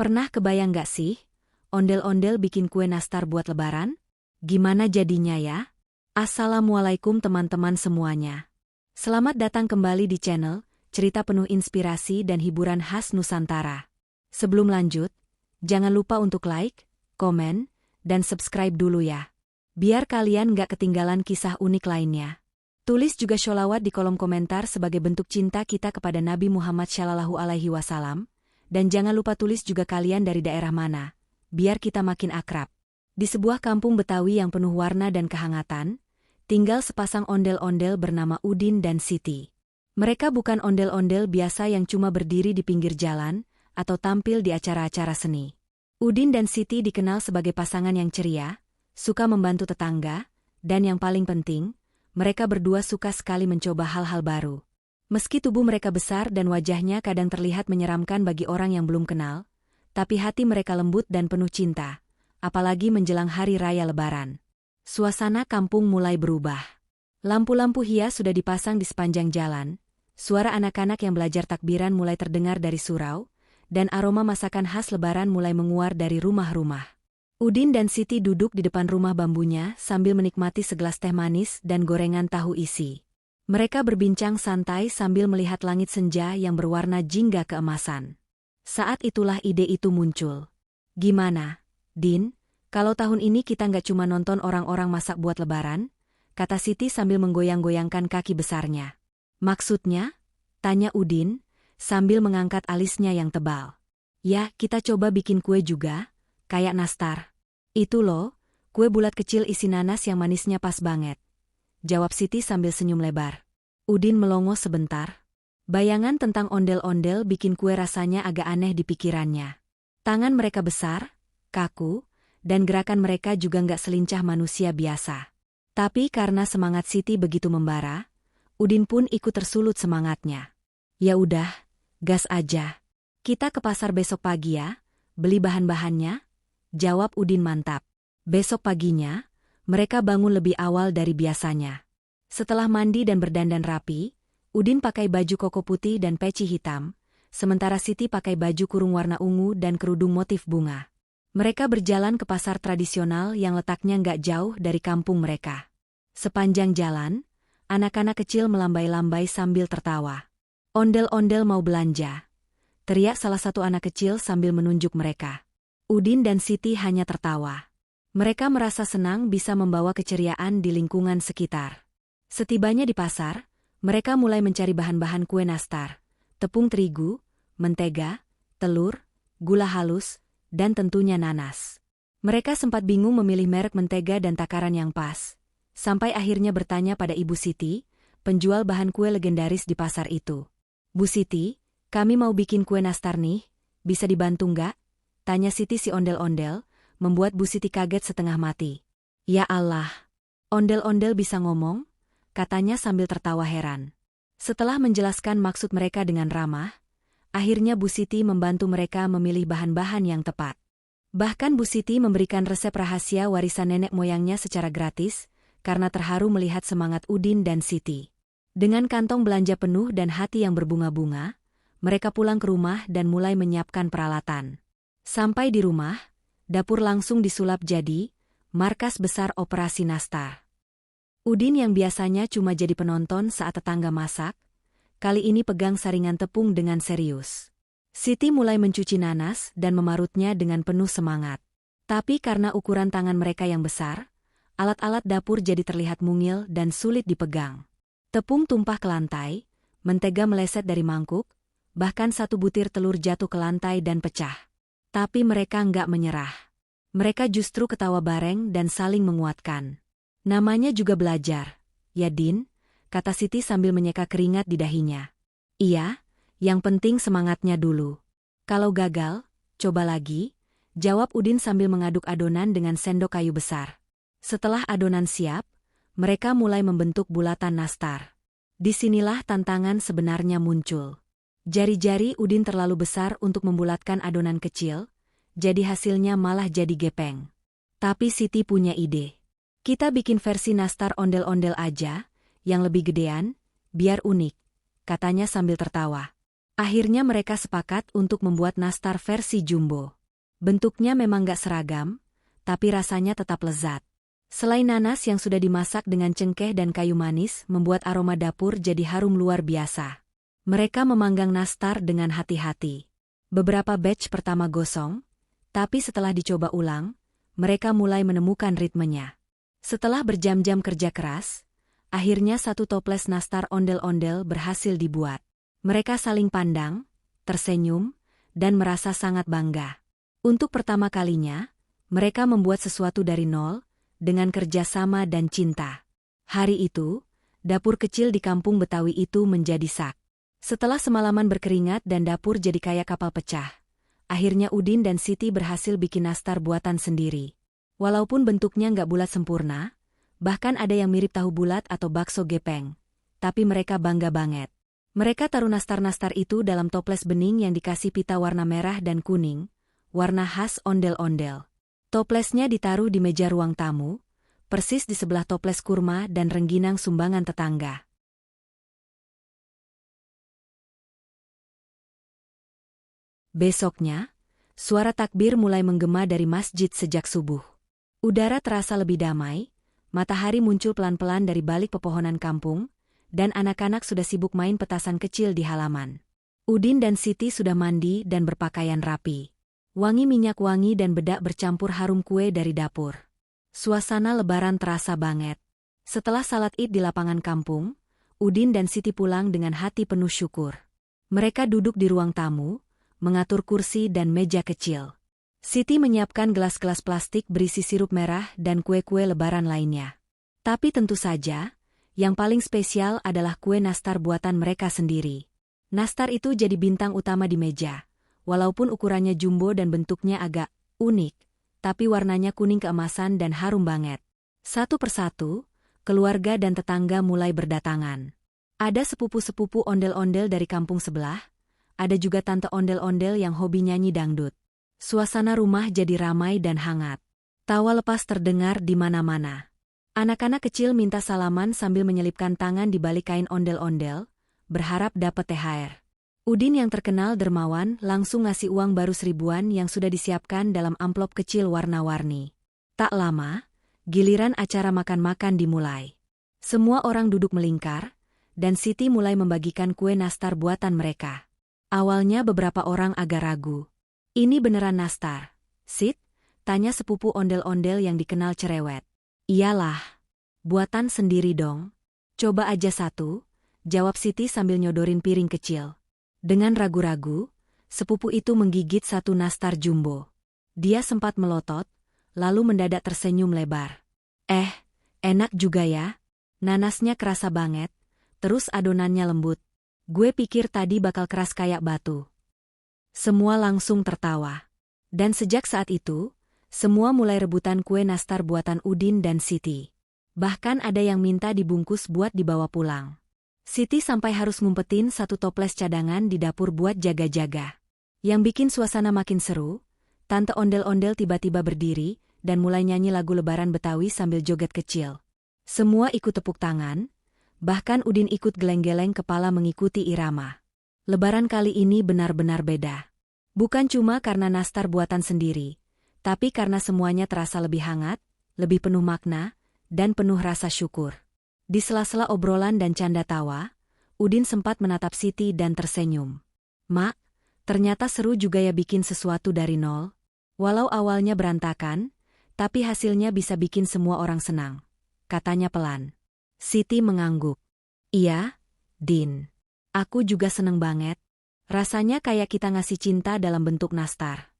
Pernah kebayang gak sih, ondel-ondel bikin kue nastar buat lebaran? Gimana jadinya ya? Assalamualaikum teman-teman semuanya. Selamat datang kembali di channel, cerita penuh inspirasi dan hiburan khas Nusantara. Sebelum lanjut, jangan lupa untuk like, komen, dan subscribe dulu ya. Biar kalian gak ketinggalan kisah unik lainnya. Tulis juga sholawat di kolom komentar sebagai bentuk cinta kita kepada Nabi Muhammad SAW. Dan jangan lupa tulis juga kalian dari daerah mana, biar kita makin akrab. Di sebuah kampung Betawi yang penuh warna dan kehangatan, tinggal sepasang ondel-ondel bernama Udin dan Siti. Mereka bukan ondel-ondel biasa yang cuma berdiri di pinggir jalan, atau tampil di acara-acara seni. Udin dan Siti dikenal sebagai pasangan yang ceria, suka membantu tetangga, dan yang paling penting, mereka berdua suka sekali mencoba hal-hal baru. Meski tubuh mereka besar dan wajahnya kadang terlihat menyeramkan bagi orang yang belum kenal, tapi hati mereka lembut dan penuh cinta, apalagi menjelang hari raya Lebaran. Suasana kampung mulai berubah. Lampu-lampu hias sudah dipasang di sepanjang jalan, suara anak-anak yang belajar takbiran mulai terdengar dari surau, dan aroma masakan khas Lebaran mulai menguar dari rumah-rumah. Udin dan Siti duduk di depan rumah bambunya sambil menikmati segelas teh manis dan gorengan tahu isi. Mereka berbincang santai sambil melihat langit senja yang berwarna jingga keemasan. Saat itulah ide itu muncul. Gimana, Din, kalau tahun ini kita nggak cuma nonton orang-orang masak buat Lebaran? Kata Siti sambil menggoyang-goyangkan kaki besarnya. Maksudnya? Tanya Udin, sambil mengangkat alisnya yang tebal. Ya, kita coba bikin kue juga, kayak nastar. Itu loh, kue bulat kecil isi nanas yang manisnya pas banget. Jawab Siti sambil senyum lebar. Udin melongo sebentar. Bayangan tentang ondel-ondel bikin kue rasanya agak aneh di pikirannya. Tangan mereka besar, kaku, dan gerakan mereka juga nggak selincah manusia biasa. Tapi karena semangat Siti begitu membara, Udin pun ikut tersulut semangatnya. Ya udah, gas aja. Kita ke pasar besok pagi ya, beli bahan-bahannya, jawab Udin mantap. Besok paginya, mereka bangun lebih awal dari biasanya. Setelah mandi dan berdandan rapi, Udin pakai baju koko putih dan peci hitam, sementara Siti pakai baju kurung warna ungu dan kerudung motif bunga. Mereka berjalan ke pasar tradisional yang letaknya nggak jauh dari kampung mereka. Sepanjang jalan, anak-anak kecil melambai-lambai sambil tertawa. Ondel-ondel mau belanja, teriak salah satu anak kecil sambil menunjuk mereka. Udin dan Siti hanya tertawa. Mereka merasa senang bisa membawa keceriaan di lingkungan sekitar. Setibanya di pasar, mereka mulai mencari bahan-bahan kue nastar, tepung terigu, mentega, telur, gula halus, dan tentunya nanas. Mereka sempat bingung memilih merek mentega dan takaran yang pas, sampai akhirnya bertanya pada Ibu Siti, penjual bahan kue legendaris di pasar itu. Bu Siti, kami mau bikin kue nastar nih, bisa dibantu nggak? Tanya Siti si ondel-ondel, membuat Bu Siti kaget setengah mati. Ya Allah, ondel-ondel bisa ngomong? Katanya sambil tertawa heran. Setelah menjelaskan maksud mereka dengan ramah, akhirnya Bu Siti membantu mereka memilih bahan-bahan yang tepat. Bahkan Bu Siti memberikan resep rahasia warisan nenek moyangnya secara gratis, karena terharu melihat semangat Udin dan Siti. Dengan kantong belanja penuh dan hati yang berbunga-bunga, mereka pulang ke rumah dan mulai menyiapkan peralatan. Sampai di rumah, dapur langsung disulap jadi markas besar operasi nastar. Udin yang biasanya cuma jadi penonton saat tetangga masak, kali ini pegang saringan tepung dengan serius. Siti mulai mencuci nanas dan memarutnya dengan penuh semangat. Tapi karena ukuran tangan mereka yang besar, alat-alat dapur jadi terlihat mungil dan sulit dipegang. Tepung tumpah ke lantai, mentega meleset dari mangkuk, bahkan satu butir telur jatuh ke lantai dan pecah. Tapi mereka nggak menyerah. Mereka justru ketawa bareng dan saling menguatkan. Namanya juga belajar. Ya Din, kata Siti sambil menyeka keringat di dahinya. Iya, yang penting semangatnya dulu. Kalau gagal, coba lagi, jawab Udin sambil mengaduk adonan dengan sendok kayu besar. Setelah adonan siap, mereka mulai membentuk bulatan nastar. Disinilah tantangan sebenarnya muncul. Jari-jari Udin terlalu besar untuk membulatkan adonan kecil, jadi hasilnya malah jadi gepeng. Tapi Siti punya ide. Kita bikin versi nastar ondel-ondel aja, yang lebih gedean, biar unik, katanya sambil tertawa. Akhirnya mereka sepakat untuk membuat nastar versi jumbo. Bentuknya memang gak seragam, tapi rasanya tetap lezat. Selain nanas yang sudah dimasak dengan cengkeh dan kayu manis membuat aroma dapur jadi harum luar biasa. Mereka memanggang nastar dengan hati-hati. Beberapa batch pertama gosong, tapi setelah dicoba ulang, mereka mulai menemukan ritmenya. Setelah berjam-jam kerja keras, akhirnya satu toples nastar ondel-ondel berhasil dibuat. Mereka saling pandang, tersenyum, dan merasa sangat bangga. Untuk pertama kalinya, mereka membuat sesuatu dari nol, dengan kerjasama dan cinta. Hari itu, dapur kecil di kampung Betawi itu menjadi sak. Setelah semalaman berkeringat dan dapur jadi kayak kapal pecah, akhirnya Udin dan Siti berhasil bikin nastar buatan sendiri. Walaupun bentuknya nggak bulat sempurna, bahkan ada yang mirip tahu bulat atau bakso gepeng, tapi mereka bangga banget. Mereka taruh nastar-nastar itu dalam toples bening yang dikasih pita warna merah dan kuning, warna khas ondel-ondel. Toplesnya ditaruh di meja ruang tamu, persis di sebelah toples kurma dan rengginang sumbangan tetangga. Besoknya, suara takbir mulai menggema dari masjid sejak subuh. Udara terasa lebih damai, matahari muncul pelan-pelan dari balik pepohonan kampung, dan anak-anak sudah sibuk main petasan kecil di halaman. Udin dan Siti sudah mandi dan berpakaian rapi. Wangi minyak wangi dan bedak bercampur harum kue dari dapur. Suasana lebaran terasa banget. Setelah salat Id di lapangan kampung, Udin dan Siti pulang dengan hati penuh syukur. Mereka duduk di ruang tamu, mengatur kursi dan meja kecil. Siti menyiapkan gelas-gelas plastik berisi sirup merah dan kue-kue lebaran lainnya. Tapi tentu saja, yang paling spesial adalah kue nastar buatan mereka sendiri. Nastar itu jadi bintang utama di meja. Walaupun ukurannya jumbo dan bentuknya agak unik, tapi warnanya kuning keemasan dan harum banget. Satu persatu, keluarga dan tetangga mulai berdatangan. Ada sepupu-sepupu ondel-ondel dari kampung sebelah, ada juga tante ondel-ondel yang hobi nyanyi dangdut. Suasana rumah jadi ramai dan hangat. Tawa lepas terdengar di mana-mana. Anak-anak kecil minta salaman sambil menyelipkan tangan di balik kain ondel-ondel, berharap dapat THR. Udin yang terkenal dermawan langsung ngasih uang baru 1000-an yang sudah disiapkan dalam amplop kecil warna-warni. Tak lama, giliran acara makan-makan dimulai. Semua orang duduk melingkar, dan Siti mulai membagikan kue nastar buatan mereka. Awalnya beberapa orang agak ragu. Ini beneran nastar, Sit? Tanya sepupu ondel-ondel yang dikenal cerewet. Iyalah, buatan sendiri dong. Coba aja satu, jawab Siti sambil nyodorin piring kecil. Dengan ragu-ragu, sepupu itu menggigit satu nastar jumbo. Dia sempat melotot, lalu mendadak tersenyum lebar. Enak juga ya. Nanasnya kerasa banget, terus adonannya lembut. Gue pikir tadi bakal keras kayak batu. Semua langsung tertawa. Dan sejak saat itu, semua mulai rebutan kue nastar buatan Udin dan Siti. Bahkan ada yang minta dibungkus buat dibawa pulang. Siti sampai harus ngumpetin satu toples cadangan di dapur buat jaga-jaga. Yang bikin suasana makin seru, tante ondel-ondel tiba-tiba berdiri dan mulai nyanyi lagu lebaran Betawi sambil joget kecil. Semua ikut tepuk tangan, bahkan Udin ikut geleng-geleng kepala mengikuti irama. Lebaran kali ini benar-benar beda. Bukan cuma karena nastar buatan sendiri, tapi karena semuanya terasa lebih hangat, lebih penuh makna, dan penuh rasa syukur. Di sela-sela obrolan dan canda tawa, Udin sempat menatap Siti dan tersenyum. Mak, ternyata seru juga ya bikin sesuatu dari nol. Walau awalnya berantakan, tapi hasilnya bisa bikin semua orang senang, katanya pelan. Siti mengangguk. Iya, Din. Aku juga seneng banget. Rasanya kayak kita ngasih cinta dalam bentuk nastar.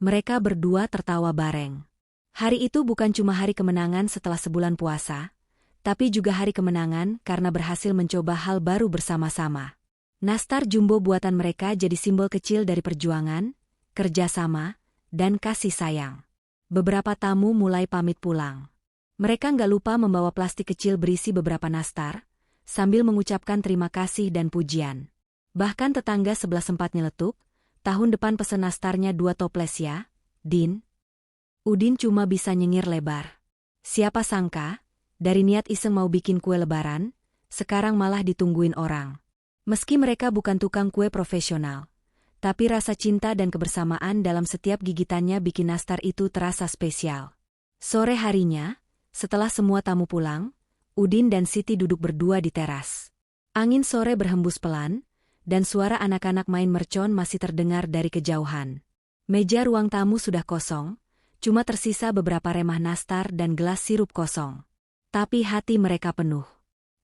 Mereka berdua tertawa bareng. Hari itu bukan cuma hari kemenangan setelah sebulan puasa, tapi juga hari kemenangan karena berhasil mencoba hal baru bersama-sama. Nastar jumbo buatan mereka jadi simbol kecil dari perjuangan, kerjasama, dan kasih sayang. Beberapa tamu mulai pamit pulang. Mereka nggak lupa membawa plastik kecil berisi beberapa nastar, sambil mengucapkan terima kasih dan pujian. Bahkan tetangga sebelah sempat nyeletuk, tahun depan pesen nastarnya 2 toples ya, Din. Udin cuma bisa nyengir lebar. Siapa sangka, dari niat iseng mau bikin kue lebaran, sekarang malah ditungguin orang. Meski mereka bukan tukang kue profesional, tapi rasa cinta dan kebersamaan dalam setiap gigitannya bikin nastar itu terasa spesial. Sore harinya, setelah semua tamu pulang, Udin dan Siti duduk berdua di teras. Angin sore berhembus pelan, dan suara anak-anak main mercon masih terdengar dari kejauhan. Meja ruang tamu sudah kosong, cuma tersisa beberapa remah nastar dan gelas sirup kosong. Tapi hati mereka penuh.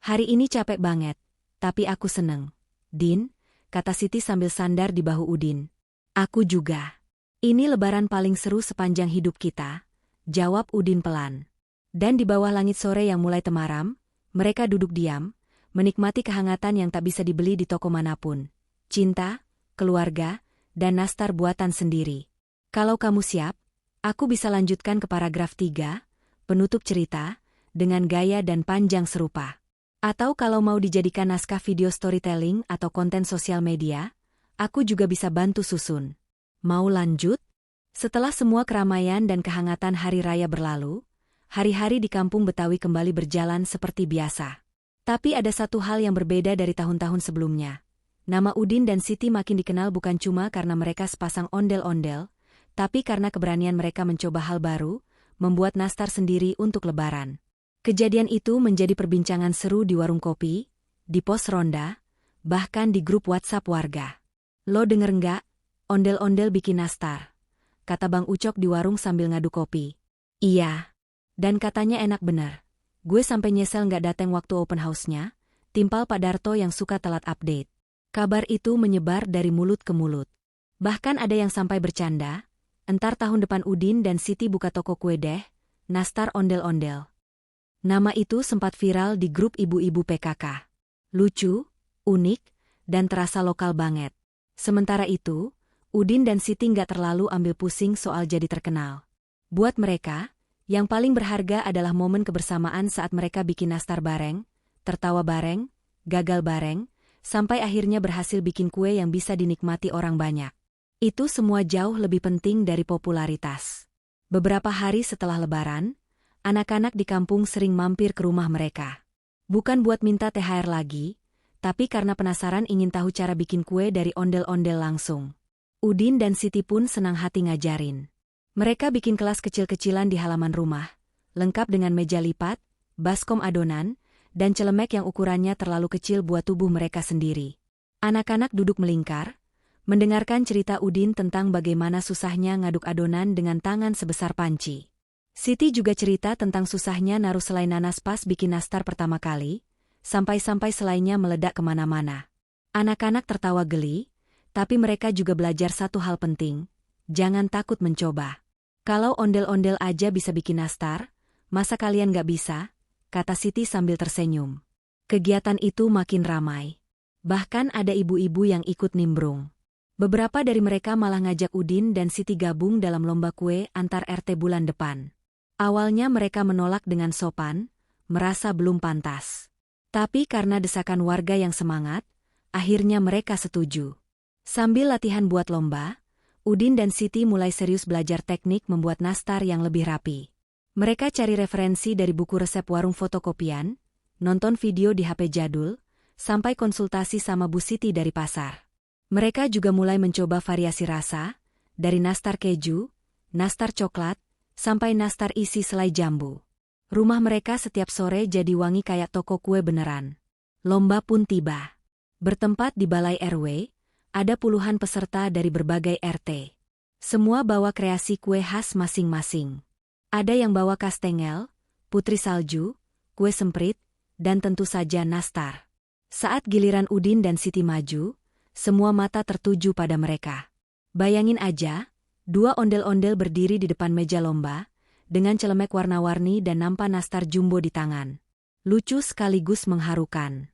Hari ini capek banget, tapi aku seneng. Din, kata Siti sambil sandar di bahu Udin. Aku juga. Ini lebaran paling seru sepanjang hidup kita, jawab Udin pelan. Dan di bawah langit sore yang mulai temaram, mereka duduk diam, menikmati kehangatan yang tak bisa dibeli di toko manapun. Cinta, keluarga, dan nastar buatan sendiri. Kalau kamu siap, aku bisa lanjutkan ke paragraf 3, penutup cerita, dengan gaya dan panjang serupa. Atau kalau mau dijadikan naskah video storytelling atau konten sosial media, aku juga bisa bantu susun. Mau lanjut? Setelah semua keramaian dan kehangatan hari raya berlalu, hari-hari di kampung Betawi kembali berjalan seperti biasa. Tapi ada satu hal yang berbeda dari tahun-tahun sebelumnya. Nama Udin dan Siti makin dikenal bukan cuma karena mereka sepasang ondel-ondel, tapi karena keberanian mereka mencoba hal baru, membuat nastar sendiri untuk lebaran. Kejadian itu menjadi perbincangan seru di warung kopi, di pos ronda, bahkan di grup WhatsApp warga. Lo denger nggak? Ondel-ondel bikin nastar, kata Bang Ucok di warung sambil ngadu kopi. Iya. Dan katanya enak bener. Gue sampai nyesel nggak dateng waktu open house-nya, timpal Pak Darto yang suka telat update. Kabar itu menyebar dari mulut ke mulut. Bahkan ada yang sampai bercanda, entar tahun depan Udin dan Siti buka toko kue deh, nastar ondel-ondel. Nama itu sempat viral di grup ibu-ibu PKK. Lucu, unik, dan terasa lokal banget. Sementara itu, Udin dan Siti nggak terlalu ambil pusing soal jadi terkenal. Buat mereka, yang paling berharga adalah momen kebersamaan saat mereka bikin nastar bareng, tertawa bareng, gagal bareng, sampai akhirnya berhasil bikin kue yang bisa dinikmati orang banyak. Itu semua jauh lebih penting dari popularitas. Beberapa hari setelah Lebaran, anak-anak di kampung sering mampir ke rumah mereka. Bukan buat minta THR lagi, tapi karena penasaran ingin tahu cara bikin kue dari ondel-ondel langsung. Udin dan Siti pun senang hati ngajarin. Mereka bikin kelas kecil-kecilan di halaman rumah, lengkap dengan meja lipat, baskom adonan, dan celemek yang ukurannya terlalu kecil buat tubuh mereka sendiri. Anak-anak duduk melingkar, mendengarkan cerita Udin tentang bagaimana susahnya ngaduk adonan dengan tangan sebesar panci. Siti juga cerita tentang susahnya naruh selai nanas pas bikin nastar pertama kali, sampai-sampai selainya meledak kemana-mana. Anak-anak tertawa geli, tapi mereka juga belajar satu hal penting, jangan takut mencoba. Kalau ondel-ondel aja bisa bikin nastar, masa kalian gak bisa? Kata Siti sambil tersenyum. Kegiatan itu makin ramai. Bahkan ada ibu-ibu yang ikut nimbrung. Beberapa dari mereka malah ngajak Udin dan Siti gabung dalam lomba kue antar RT bulan depan. Awalnya mereka menolak dengan sopan, merasa belum pantas. Tapi karena desakan warga yang semangat, akhirnya mereka setuju. Sambil latihan buat lomba, Udin dan Siti mulai serius belajar teknik membuat nastar yang lebih rapi. Mereka cari referensi dari buku resep warung fotokopian, nonton video di HP jadul, sampai konsultasi sama Bu Siti dari pasar. Mereka juga mulai mencoba variasi rasa, dari nastar keju, nastar coklat, sampai nastar isi selai jambu. Rumah mereka setiap sore jadi wangi kayak toko kue beneran. Lomba pun tiba. Bertempat di Balai RW, ada puluhan peserta dari berbagai RT. Semua bawa kreasi kue khas masing-masing. Ada yang bawa kastengel, putri salju, kue semprit, dan tentu saja nastar. Saat giliran Udin dan Siti maju, semua mata tertuju pada mereka. Bayangin aja, dua ondel-ondel berdiri di depan meja lomba, dengan celemek warna-warni dan nampak nastar jumbo di tangan. Lucu sekaligus mengharukan.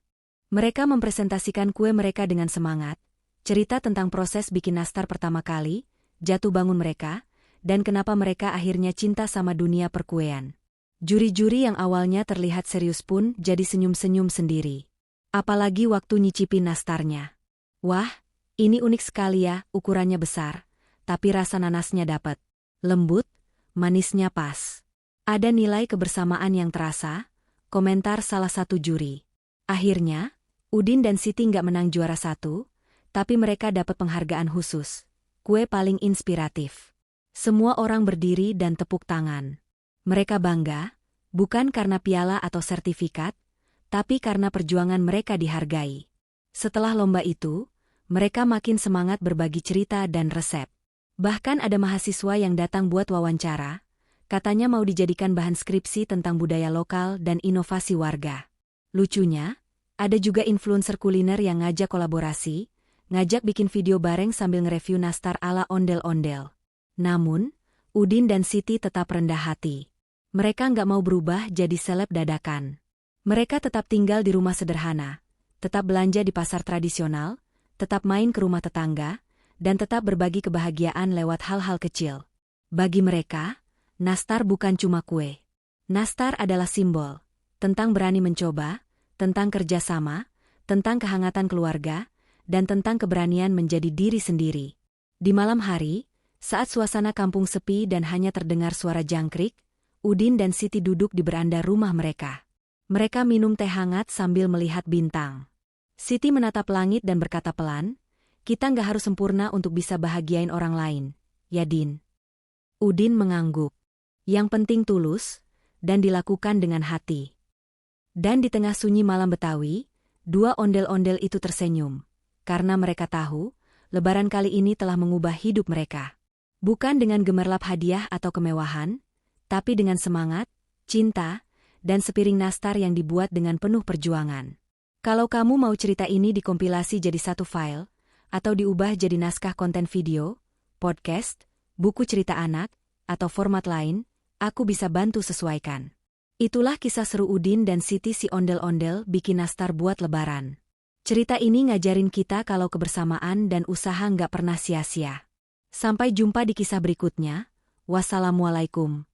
Mereka mempresentasikan kue mereka dengan semangat, cerita tentang proses bikin nastar pertama kali, jatuh bangun mereka, dan kenapa mereka akhirnya cinta sama dunia perkuean. Juri-juri yang awalnya terlihat serius pun jadi senyum-senyum sendiri. Apalagi waktu nyicipin nastarnya. Wah, ini unik sekali ya, ukurannya besar, tapi rasa nanasnya dapet. Lembut, manisnya pas. Ada nilai kebersamaan yang terasa, komentar salah satu juri. Akhirnya, Udin dan Siti nggak menang juara 1, tapi mereka dapat penghargaan khusus. Kue paling inspiratif. Semua orang berdiri dan tepuk tangan. Mereka bangga, bukan karena piala atau sertifikat, tapi karena perjuangan mereka dihargai. Setelah lomba itu, mereka makin semangat berbagi cerita dan resep. Bahkan ada mahasiswa yang datang buat wawancara, katanya mau dijadikan bahan skripsi tentang budaya lokal dan inovasi warga. Lucunya, ada juga influencer kuliner yang ngajak kolaborasi, ngajak bikin video bareng sambil nge-review nastar ala ondel-ondel. Namun, Udin dan Siti tetap rendah hati. Mereka nggak mau berubah jadi seleb dadakan. Mereka tetap tinggal di rumah sederhana, tetap belanja di pasar tradisional, tetap main ke rumah tetangga, dan tetap berbagi kebahagiaan lewat hal-hal kecil. Bagi mereka, nastar bukan cuma kue. Nastar adalah simbol tentang berani mencoba, tentang kerjasama, tentang kehangatan keluarga, dan tentang keberanian menjadi diri sendiri. Di malam hari, saat suasana kampung sepi dan hanya terdengar suara jangkrik, Udin dan Siti duduk di beranda rumah mereka. Mereka minum teh hangat sambil melihat bintang. Siti menatap langit dan berkata pelan, "Kita nggak harus sempurna untuk bisa bahagiain orang lain, ya Din." Udin mengangguk. Yang penting tulus, dan dilakukan dengan hati. Dan di tengah sunyi malam Betawi, dua ondel-ondel itu tersenyum. Karena mereka tahu, Lebaran kali ini telah mengubah hidup mereka. Bukan dengan gemerlap hadiah atau kemewahan, tapi dengan semangat, cinta, dan sepiring nastar yang dibuat dengan penuh perjuangan. Kalau kamu mau cerita ini dikompilasi jadi satu file, atau diubah jadi naskah konten video, podcast, buku cerita anak, atau format lain, aku bisa bantu sesuaikan. Itulah kisah seru Udin dan Siti si ondel-ondel bikin nastar buat Lebaran. Cerita ini ngajarin kita kalau kebersamaan dan usaha nggak pernah sia-sia. Sampai jumpa di kisah berikutnya. Wassalamualaikum.